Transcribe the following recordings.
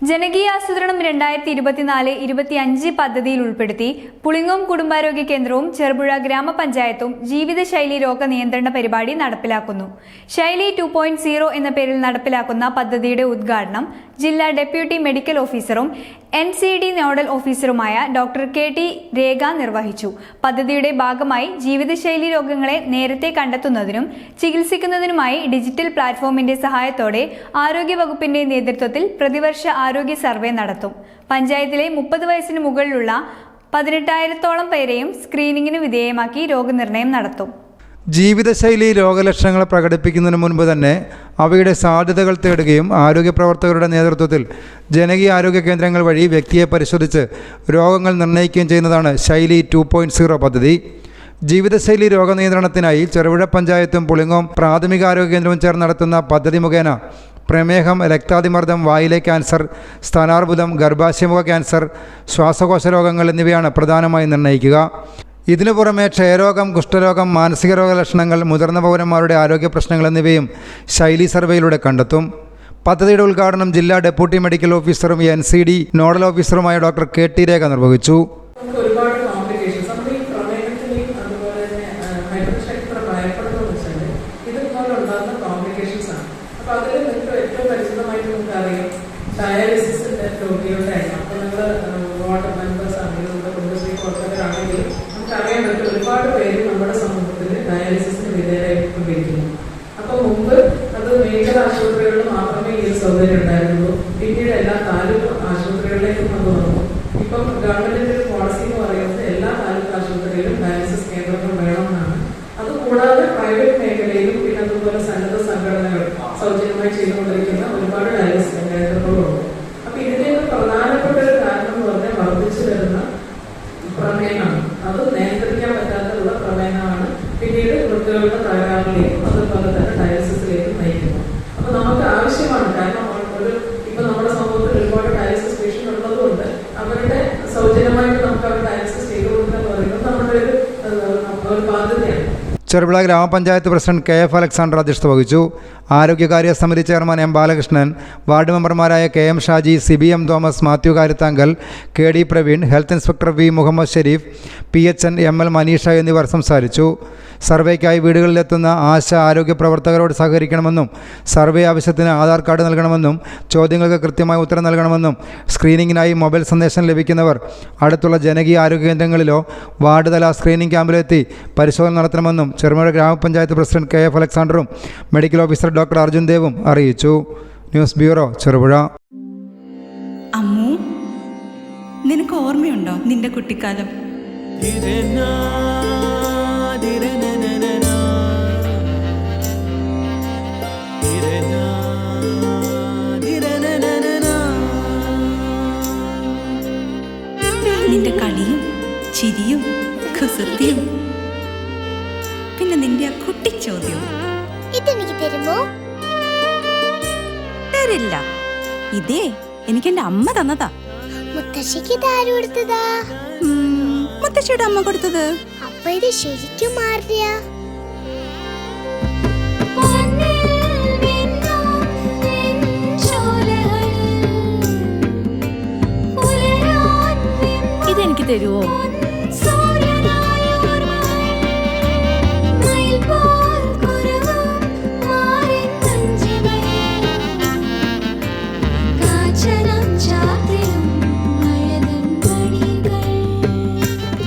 ജനകീയാസൂത്രണം 2024-25 പദ്ധതിയിൽ ഉൾപ്പെടുത്തി പുളിങ്ങോം കുടുംബാരോഗ്യ കേന്ദ്രവും ചെറുപുഴ ഗ്രാമപഞ്ചായത്തും ജീവിതശൈലി രോഗ നിയന്ത്രണ പരിപാടി നടപ്പിലാക്കുന്നു. ശൈലി 2.0 എന്ന പേരിൽ നടപ്പിലാക്കുന്ന പദ്ധതിയുടെ ഉദ്ഘാടനം ജില്ലാ ഡെപ്യൂട്ടി മെഡിക്കൽ ഓഫീസറും NCD നോഡൽ ഓഫീസറുമായ ഡോക്ടർ KT രേഖ നിർവഹിച്ചു. പദ്ധതിയുടെ ഭാഗമായി ജീവിതശൈലി രോഗങ്ങളെ നേരത്തെ കണ്ടെത്തുന്നതിനും ചികിത്സിക്കുന്നതിനുമായി ഡിജിറ്റൽ പ്ലാറ്റ്ഫോമിന്റെ സഹായത്തോടെ ആരോഗ്യവകുപ്പിന്റെ നേതൃത്വത്തിൽ പ്രതിവർഷ ആരോഗ്യ സർവേ നടത്തും. പഞ്ചായത്തിലെ 30 വയസ്സിന് മുകളിലുള്ള 18,000-ഓളം പേരെയും സ്ക്രീനിങ്ങിന് വിധേയമാക്കി രോഗനിർണയം നടത്തും. ജീവിതശൈലി രോഗലക്ഷണങ്ങൾ പ്രകടിപ്പിക്കുന്നതിന് മുൻപ് തന്നെ അവയുടെ സാധ്യതകൾ തേടുകയും ആരോഗ്യ പ്രവർത്തകരുടെ നേതൃത്വത്തിൽ ജനകീയ ആരോഗ്യ കേന്ദ്രങ്ങൾ വഴി വ്യക്തിയെ പരിശോധിച്ച് രോഗങ്ങൾ നിർണ്ണയിക്കുകയും ചെയ്യുന്നതാണ് ശൈലി 2.0 പദ്ധതി. ജീവിതശൈലി രോഗനിയന്ത്രണത്തിനായി ചെറുപുഴ പഞ്ചായത്തും പുളിങ്ങോം പ്രാഥമികാരോഗ്യ കേന്ദ്രവും ചേർന്ന് നടത്തുന്ന പദ്ധതി മുഖേന പ്രമേഹം, രക്താതിമർദ്ദം, വായിലെ ക്യാൻസർ, സ്ഥാനാർബുദം, ഗർഭാശയമുഖ ക്യാൻസർ, ശ്വാസകോശ രോഗങ്ങൾ എന്നിവയാണ് പ്രധാനമായും നിർണ്ണയിക്കുക. ഇതിനു പുറമെ ക്ഷയരോഗം, കുഷ്ഠരോഗം, മാനസിക രോഗലക്ഷണങ്ങൾ, മുതിർന്ന പൗരന്മാരുടെ ആരോഗ്യ പ്രശ്നങ്ങൾ എന്നിവയും ശൈലി സർവേയിലൂടെ കണ്ടെത്തും. പദ്ധതിയുടെ ഉദ്ഘാടനം ജില്ലാ ഡെപ്യൂട്ടി മെഡിക്കൽ ഓഫീസറും NCD നോഡൽ ഓഫീസറുമായ ഡോക്ടർ KT രേഖ നിർവഹിച്ചു. അറിയാൻ പറ്റും ഒരുപാട് പേര് നമ്മുടെ സമൂഹത്തിൽ ഡയാലിസിസിന് വിധേയരായിക്കൊണ്ടിരിക്കുന്നു. അപ്പോൾ മുമ്പ് അത് മേഖല ആശുപത്രികളിൽ മാത്രമേ ഈ ഒരു സൗകര്യം ഉണ്ടായിരുന്നുള്ളൂ. പിന്നീട് എല്ലാ താലൂക്ക് ആശുപത്രികളിലേക്കും അത് വന്നു. ഇപ്പം ഗവൺമെന്റിന്റെ ഒരു പോളിസി എന്ന് പറയുന്നത് എല്ലാ താലൂക്ക് ആശുപത്രികളിലും ഡയാലിസിസ് കേന്ദ്രങ്ങൾ വേണമെന്നാണ്. അതുകൂടാതെ പ്രൈവറ്റ് മേഖലയിലും പിന്നെ അതുപോലെ സന്നദ്ധ സംഘടനകൾ സൗജന്യമായി ചെയ്തുകൊണ്ടിരിക്കുന്ന ഒരുപാട് ഡയാലിസിസ് കേന്ദ്രങ്ങളുണ്ട്. അപ്പൊ ഇതിന്റെ പ്രധാനപ്പെട്ട ഒരു കാരണം എന്ന് പറഞ്ഞാൽ വർദ്ധിച്ചു വരുന്ന പ്രമേഹമാണ്. അത് നിയന്ത്രിക്കാൻ പറ്റാത്തുള്ള പ്രമേഹമാണ് പിന്നീട് വൃക്കകളുടെ തകരാറിലേക്കും അതുപോലെ തന്നെ ഡയാലിസിസിലേക്കും നയിക്കുന്നു. അപ്പൊ നമുക്ക് ആവശ്യമാണ്, കാരണം ഇപ്പൊ നമ്മുടെ സമൂഹത്തിൽ ഒരുപാട് ഡയാലിസിസ് പേഷ്യന്റ് ഉള്ളതുകൊണ്ട് അവരുടെ സൗജന്യമായിട്ട് നമുക്ക് അവർ ഡയാലിസിസ് ചെയ്തു കൊടുക്കുക എന്ന് പറയുന്നത് നമ്മുടെ ഒരു ബാധ്യതയാണ്. ചെറുപുഴ ഗ്രാമപഞ്ചായത്ത് പ്രസിഡന്റ് KF അലക്സാണ്ടർ അധ്യക്ഷത വഹിച്ചു. ആരോഗ്യകാര്യ സമിതി ചെയർമാൻ M ബാലകൃഷ്ണൻ, വാർഡ് മെമ്പർമാരായ KM Shaji, CBM Thomas, Mathew Karathankal, KD Praveen, health inspector V Muhammad Shareef, PHN ML Maneesha എന്നിവർ സംസാരിച്ചു. സർവേക്കായി വീടുകളിലെത്തുന്ന ആരോഗ്യ പ്രവർത്തകരോട് സഹകരിക്കണമെന്നും സർവേ ആവശ്യത്തിന് ആധാർ കാർഡ് നൽകണമെന്നും ചോദ്യങ്ങൾക്ക് കൃത്യമായ ഉത്തരം നൽകണമെന്നും സ്ക്രീനിങ്ങിനായി മൊബൈൽ സന്ദേശം ലഭിക്കുന്നവർ അടുത്തുള്ള ജനകീയ ആരോഗ്യ കേന്ദ്രങ്ങളിലോ വാർഡ് തല സ്ക്രീനിംഗ് ക്യാമ്പിലെത്തി പരിശോധന നടത്തണമെന്നും ചെറുപുഴ ഗ്രാമപഞ്ചായത്ത് പ്രസിഡന്റ് KF അലക്സാണ്ടറും മെഡിക്കൽ ഓഫീസർ ഡോക്ടർ അർജുൻ ദേവും അറിയിച്ചു. News bureau, Cherupuzha. അമ്മു, നിനക്ക് ഓർമ്മയുണ്ടോ നിന്റെ കുട്ടിക്കാലം? നിന്റെ കളിയും ചിരിയും കുസൃതിയും പിന്നെ നിന്റെ ആ കുട്ടിച്ചോദ്യവും. ഇതെനിക്ക് തരുമോ? തരില്ല. ഇതേ എനിക്ക് എന്റെ അമ്മ തന്നതാ. മുത്തശ്ശിക്ക് ഇതാര് കൊടുത്തതാ? മുത്തശ്ശിയുടെ അമ്മ കൊടുത്തത്. അപ്പൊ ഇത് ശരിക്കും മാറിയ? ഇതെനിക്ക് തരുമോ?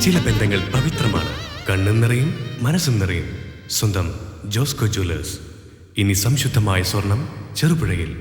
ചില ബന്ധങ്ങൾ പവിത്രമാണ്. കണ്ണും നിറയും മനസ്സും നിറയും. സ്വന്തം ജോസ്കോ ജ്വല്ലേഴ്സ്. ഇനി സംശുദ്ധമായ സ്വർണം ചെറുപുഴയിൽ.